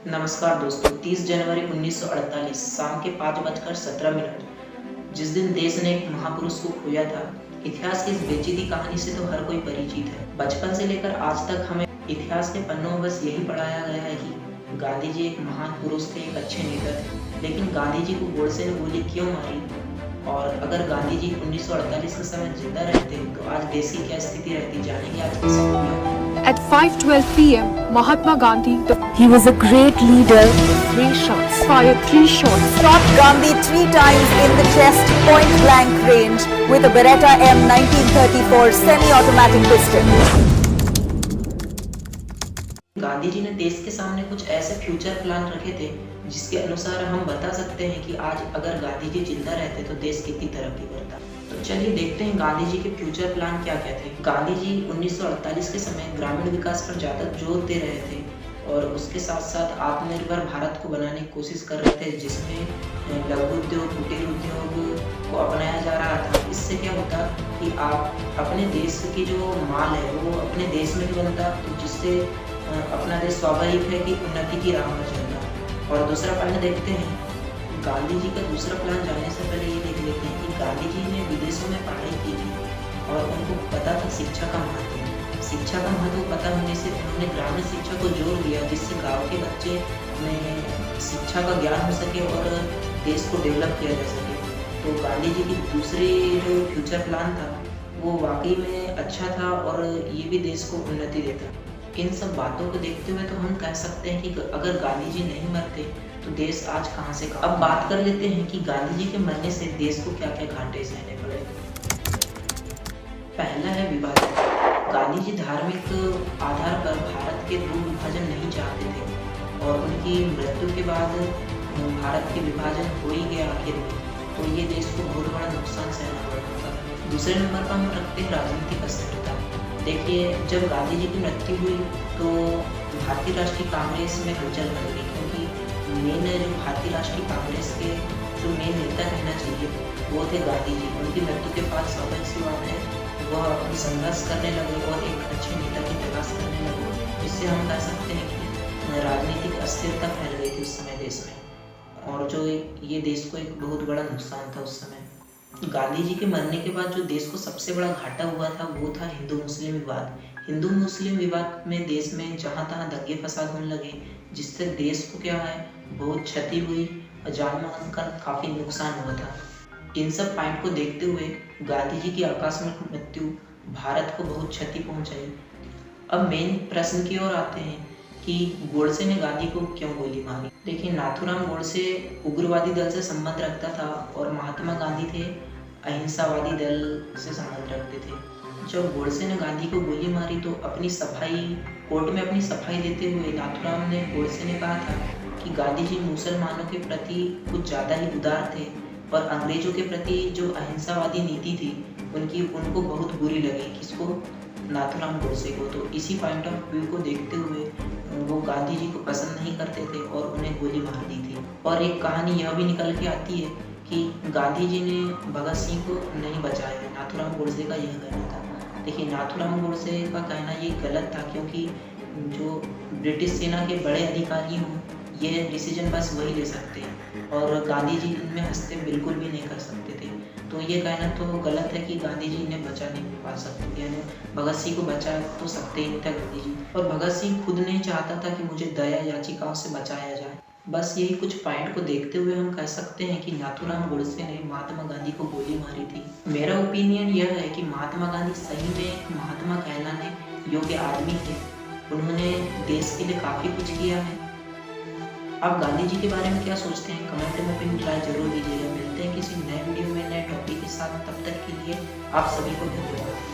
नमस्कार दोस्तों, 30 जनवरी 1948 शाम के 5:17 जिस दिन देश ने एक महापुरुष को खोया था। इतिहास की इस बेचिती कहानी से तो हर कोई परिचित है। बचपन से लेकर आज तक हमें इतिहास के पन्नों में बस यही पढ़ाया गया है कि गांधी जी एक महान पुरुष थे, एक अच्छे नेता थे। लेकिन गांधी जी को गोडसे ने गोली क्यों मारी, और अगर गांधी जी 1948 के समय जिंदा रहते तो आज देश की क्या स्थिति रहती, जानेंगे आज की video. At 5:12 p.m., Mahatma Gandhi, He was a great leader. fired 3 shots. Shot Gandhi 3 times in the chest, point blank range, with a Beretta M 1934 semi-automatic pistol. Gandhi ji ने देश के सामने कुछ ऐसे फ्यूचर प्लान रखे थे जिसके अनुसार हम बता सकते हैं कि आज अगर गांधी जी जिंदा रहते तो देश कितनी तरक्की करता। तो चलिए देखते हैं गांधी जी के फ्यूचर प्लान क्या क्या थे। गांधी जी 1948 के समय ग्रामीण विकास पर ज्यादा जोर दे रहे थे और उसके साथ साथ आत्मनिर्भर भारत को बनाने की कोशिश कर रहे थे, जिसमें लघु उद्योग, कुटीर उद्योग को अपनाया जा रहा था। इससे क्या होता कि आप अपने देश की जो माल है वो अपने देश में ही बनता, तो जिससे अपना देश स्वाभाविक है कि उन्नति की राह पर चलता। और दूसरा पॉइंट देखते हैं, गांधी जी का दूसरा प्लान जानने से पहले ये देख लेते हैं कि गांधी जी ने विदेशों में पढ़ाई की थी और उनको पता था शिक्षा का महत्व। शिक्षा का महत्व पता होने से उन्होंने ग्रामीण शिक्षा को जोर दिया, जिससे गांव के बच्चे में शिक्षा का ज्ञान हो सके और देश को डेवलप किया जा सके। तो गांधी जी की दूसरी जो फ्यूचर प्लान था वो वाकई में अच्छा था और ये भी देश को उन्नति देता। इन सब बातों को देखते हुए तो हम कह सकते हैं कि अगर गांधी जी नहीं मरते तो देश आज कहां से। अब बात कर लेते हैं कि गांधी जी के मरने से देश को क्या क्या घाटे सहने पड़े। पहला है विभाजन। गांधी जी धार्मिक आधार पर भारत के दो विभाजन नहीं चाहते थे और उनकी मृत्यु के बाद भारत के विभाजन हो ही गया आखिर में, तो ये देश को बहुत बड़ा नुकसान सहना पड़ा। दूसरे नंबर पर हम रखते हैं राजनीतिक अस्थिरता। देखिए, जब गांधी जी की मृत्यु हुई तो भारतीय राष्ट्रीय कांग्रेस में हलचल बन गई, क्योंकि मेन जो भारतीय राष्ट्रीय कांग्रेस के जो मेन नेता कहना चाहिए वो थे गांधी जी। उनकी मृत्यु के बाद स्वाभाविक सी बात है वह अपनी संघर्ष करने लगे और एक अच्छे नेता की तलाश करने लगे, जिससे हम कह सकते हैं कि राजनीतिक अस्थिरता फैल गई थी उस समय देश में, और जो ये देश को एक बहुत बड़ा नुकसान था उस समय। गांधी जी के मरने के बाद जो देश को सबसे बड़ा घाटा हुआ था वो था हिंदू मुस्लिम विवाद। हिंदू मुस्लिम विवाद में देश में जहाँ तहाँ दंगे फसाद होने लगे, जिससे देश को क्या है बहुत क्षति हुई और जान माल का काफी नुकसान हुआ था। इन सब पॉइंट को देखते हुए गांधी जी की आकस्मिक मृत्यु भारत को बहुत क्षति पहुंचाई। अब मेन प्रश्न की ओर आते हैं कि गोडसे ने गांधी को क्यों गोली मारी। देखिए, नाथूराम गोडसे उग्रवादी दल से संबंध रखता था और महात्मा गांधी थे अहिंसावादी दल से संबंध रखते थे। जब गोडसे ने गांधी को गोली मारी तो अपनी सफाई कोर्ट में अपनी सफाई देते हुए नाथूराम ने गोडसे ने कहा था कि गांधी जी मुसलमानों के प्रति कुछ ज़्यादा ही उदार थे और अंग्रेजों के प्रति जो अहिंसावादी नीति थी उनको बहुत बुरी लगी, किसको, नाथूराम गोडसे को। तो इसी पॉइंट ऑफ व्यू को देखते हुए वो गांधी जी को पसंद नहीं करते थे और उन्हें गोली मार दी थी। और एक कहानी यह भी निकल के आती है कि गांधी जी ने भगत सिंह को नहीं बचाया, नाथूराम गोडसे का यह कहना था। देखिए, नाथूराम गोडसे का कहना ये गलत था, क्योंकि जो ब्रिटिश सेना के बड़े अधिकारी हों ये डिसीजन बस वही ले सकते हैं और गांधी जी इनमें हस्तक्षेप बिल्कुल भी नहीं कर सकते थे। तो ये कहना तो गलत है कि गांधी जी इन्हें बचा नहीं पा सकते, यानी भगत सिंह को बचा तो सकते ही था गांधी जी, और भगत सिंह खुद नहीं चाहता था कि मुझे दया याचिकाओं से बचाया जाए। बस यही कुछ पॉइंट को देखते हुए हम कह सकते हैं कि नाथूराम गोडसे ने महात्मा गांधी को गोली मारी थी। मेरा ओपिनियन यह है कि महात्मा गांधी सही में एक महात्मा कहलाने योग्य आदमी थे। उन्होंने देश के लिए काफी कुछ किया है। आप गांधी जी के बारे में क्या सोचते हैं, कमेंट में अपनी राय जरूर दीजिएगा। मिलते हैं किसी नए वीडियो में नए टॉपिक के साथ, तब तक के लिए आप सभी को धन्यवाद।